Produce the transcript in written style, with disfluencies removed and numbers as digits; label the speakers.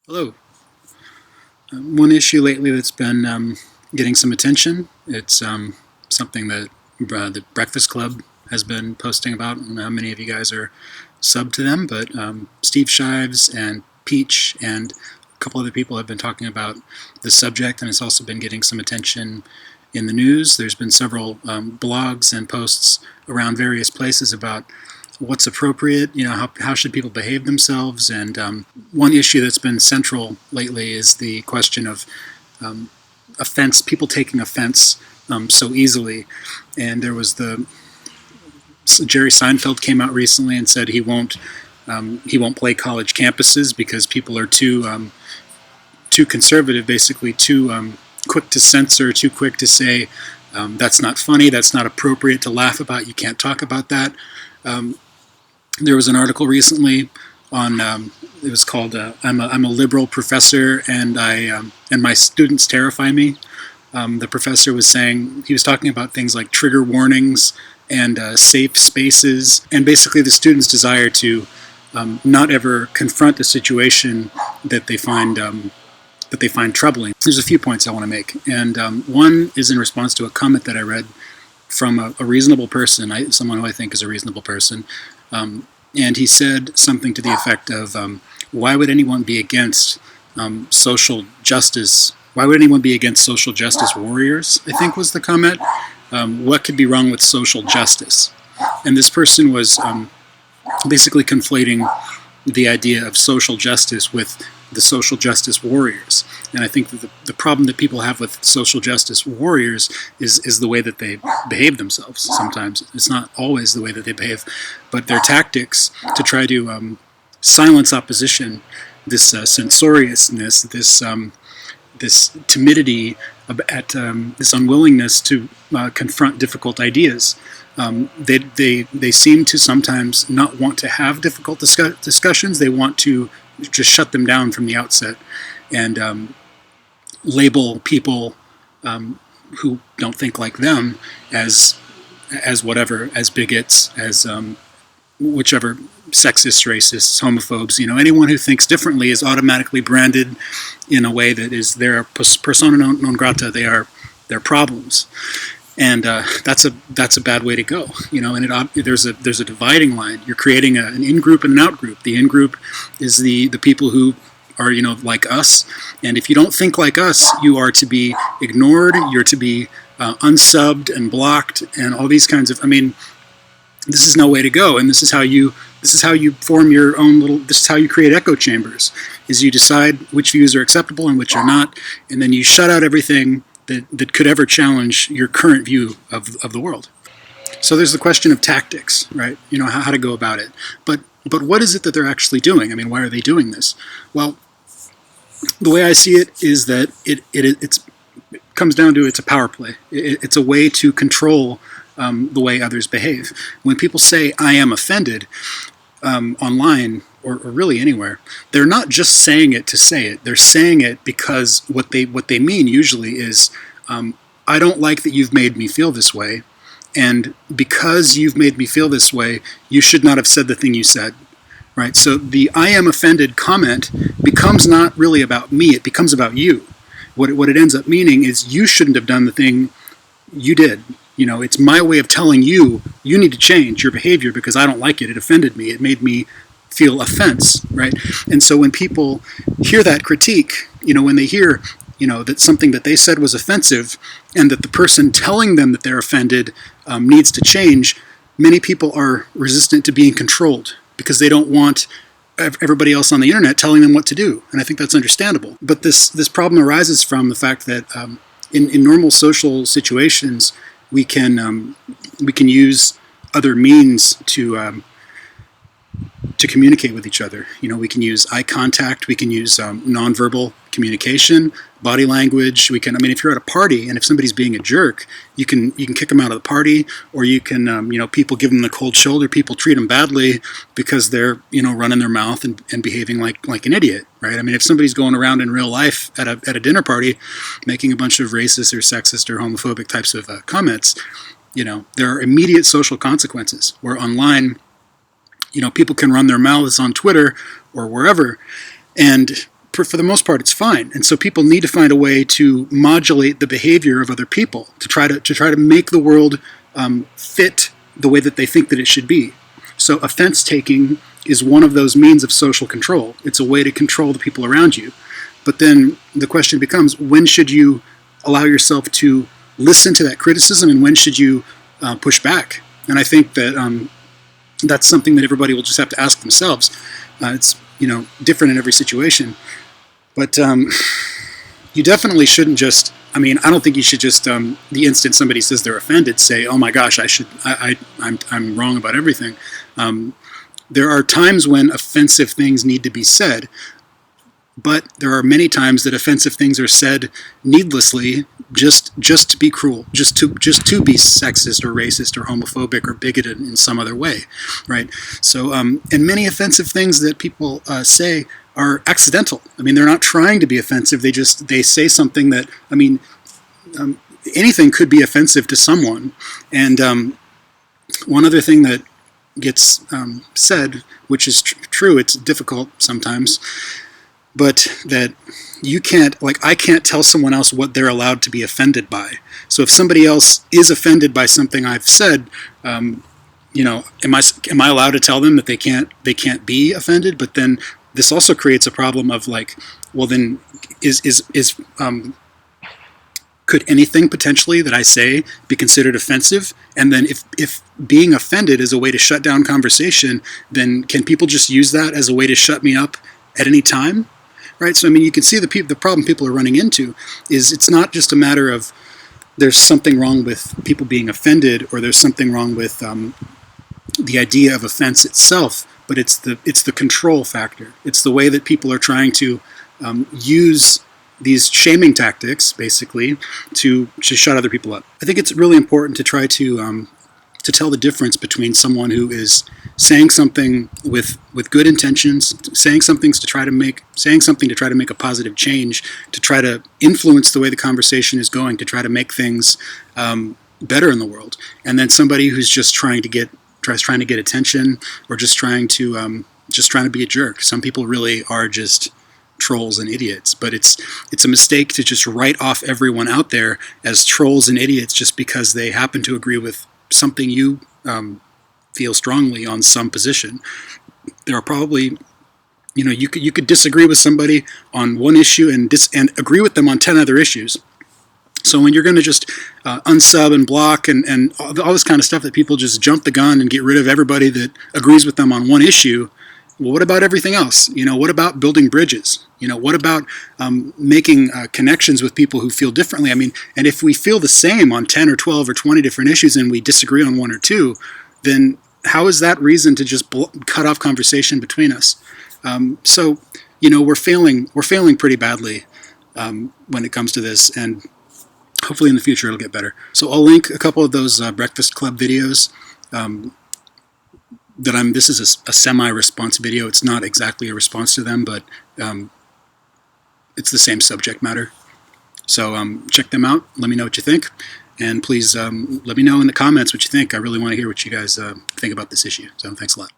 Speaker 1: Hello. One issue lately that's been getting some attention. It's something that the Breakfast Club has been posting about. I don't know how many of you guys are sub to them, but Steve Shives and Peach and a couple other people have been talking about the subject, and it's also been getting some attention in the news. There's been several blogs and posts around various places about what's appropriate, how should people behave themselves, and one issue that's been central lately is the question of offense, people taking offense so easily. And there was Jerry Seinfeld came out recently and said he won't play college campuses because people are too conservative, basically too quick to censor, too quick to say that's not funny, that's not appropriate to laugh about, you can't talk about that. There was an article recently on it was called "I'm a liberal professor and my students terrify me." The professor was saying, he was talking about things like trigger warnings and safe spaces, and basically the students' desire to not ever confront a situation that they find troubling. There's a few points I want to make, and one is in response to a comment that I read from a reasonable person, someone who I think is a reasonable person. And he said something to the effect of, why would anyone be against social justice? Why would anyone be against social justice warriors, I think was the comment. What could be wrong with social justice? And this person was basically conflating the idea of social justice with the social justice warriors. And I think that the problem that people have with social justice warriors is the way that they behave themselves. Sometimes it's not always the way that they behave, but their tactics to try to silence opposition, this censoriousness, this timidity, this unwillingness to confront difficult ideas. They seem to sometimes not want to have difficult discussions. They want to just shut them down from the outset and label people who don't think like them as whatever, as bigots, as whichever, sexist, racists, homophobes. Anyone who thinks differently is automatically branded in a way that is their persona non grata. They are their problems. And that's a bad way to go, And there's a dividing line. You're creating an in-group and an out-group. The in-group is the people who are like us, and if you don't think like us, you are to be ignored. You're to be unsubbed and blocked, and all these kinds of. This is no way to go, and this is how you form your own little. This is how you create echo chambers. Is you decide which views are acceptable and which are not, and then you shut out everything that could ever challenge your current view of the world. So there's the question of tactics, right? How to go about it. But what is it that they're actually doing? Why are they doing this? Well, the way I see it is that it comes down to it's a power play. It's a way to control the way others behave. When people say, I am offended, online, or really anywhere, they're not just saying it to say it. They're saying it because what they mean usually is, I don't like that you've made me feel this way, and because you've made me feel this way, you should not have said the thing you said, right? So the I am offended comment becomes not really about me, it becomes about you. What it ends up meaning is you shouldn't have done the thing you did. It's my way of telling you need to change your behavior because I don't like it. It offended me. It made me feel offense, right? And so when people hear that critique, when they hear, that something that they said was offensive and that the person telling them that they're offended needs to change, many people are resistant to being controlled because they don't want everybody else on the internet telling them what to do. And I think that's understandable. But this problem arises from the fact that in normal social situations, we can use other means to communicate with each other. We can use eye contact. We can use nonverbal communication, body language. We can. If you're at a party and if somebody's being a jerk, you can kick them out of the party, or you can. People give them the cold shoulder. People treat them badly because they're running their mouth and behaving like an idiot, right? If somebody's going around in real life at a dinner party, making a bunch of racist or sexist or homophobic types of comments, there are immediate social consequences. Where online, people can run their mouths on Twitter or wherever, and for the most part, it's fine. And so people need to find a way to modulate the behavior of other people to try to make the world fit the way that they think that it should be. So offense taking is one of those means of social control. It's a way to control the people around you. But then the question becomes, when should you allow yourself to listen to that criticism, and when should you push back? And I think that that's something that everybody will just have to ask themselves. It's different in every situation. But you definitely shouldn't just, I don't think you should just, the instant somebody says they're offended, say, oh my gosh, I'm wrong about everything. There are times when offensive things need to be said, but there are many times that offensive things are said needlessly, just to be cruel, just to be sexist or racist or homophobic or bigoted in some other way, right? So, and many offensive things that people say are accidental. They're not trying to be offensive. They say something that, anything could be offensive to someone. And one other thing that gets said, which is true, it's difficult sometimes, but that you can't, I can't tell someone else what they're allowed to be offended by. So if somebody else is offended by something I've said, am I allowed to tell them that they can't be offended? But then this also creates a problem of well, then could anything potentially that I say be considered offensive? And then if being offended is a way to shut down conversation, then can people just use that as a way to shut me up at any time? Right? So, you can see the problem people are running into is it's not just a matter of there's something wrong with people being offended, or there's something wrong with the idea of offense itself, but it's the control factor. It's the way that people are trying to use these shaming tactics, basically, to shut other people up. I think it's really important to try to tell the difference between someone who is saying something with good intentions, saying something to try to make a positive change, to try to influence the way the conversation is going, to try to make things better in the world, and then somebody who's just trying to get attention, or just trying to be a jerk. Some people really are just trolls and idiots, but it's a mistake to just write off everyone out there as trolls and idiots just because they happen to agree with something you feel strongly on some position. There are probably, you could disagree with somebody on one issue and agree with them on 10 other issues. So when you're going to just unsub and block and all this kind of stuff, that people just jump the gun and get rid of everybody that agrees with them on one issue, well, what about everything else? What about building bridges? What about making connections with people who feel differently? And if we feel the same on 10 or 12 or 20 different issues and we disagree on one or two, then how is that reason to just cut off conversation between us? So, we're failing pretty badly when it comes to this, and hopefully in the future it'll get better. So I'll link a couple of those Breakfast Club videos. This is a semi-response video. It's not exactly a response to them, but it's the same subject matter. So check them out. Let me know what you think. And please let me know in the comments what you think. I really want to hear what you guys think about this issue. So thanks a lot.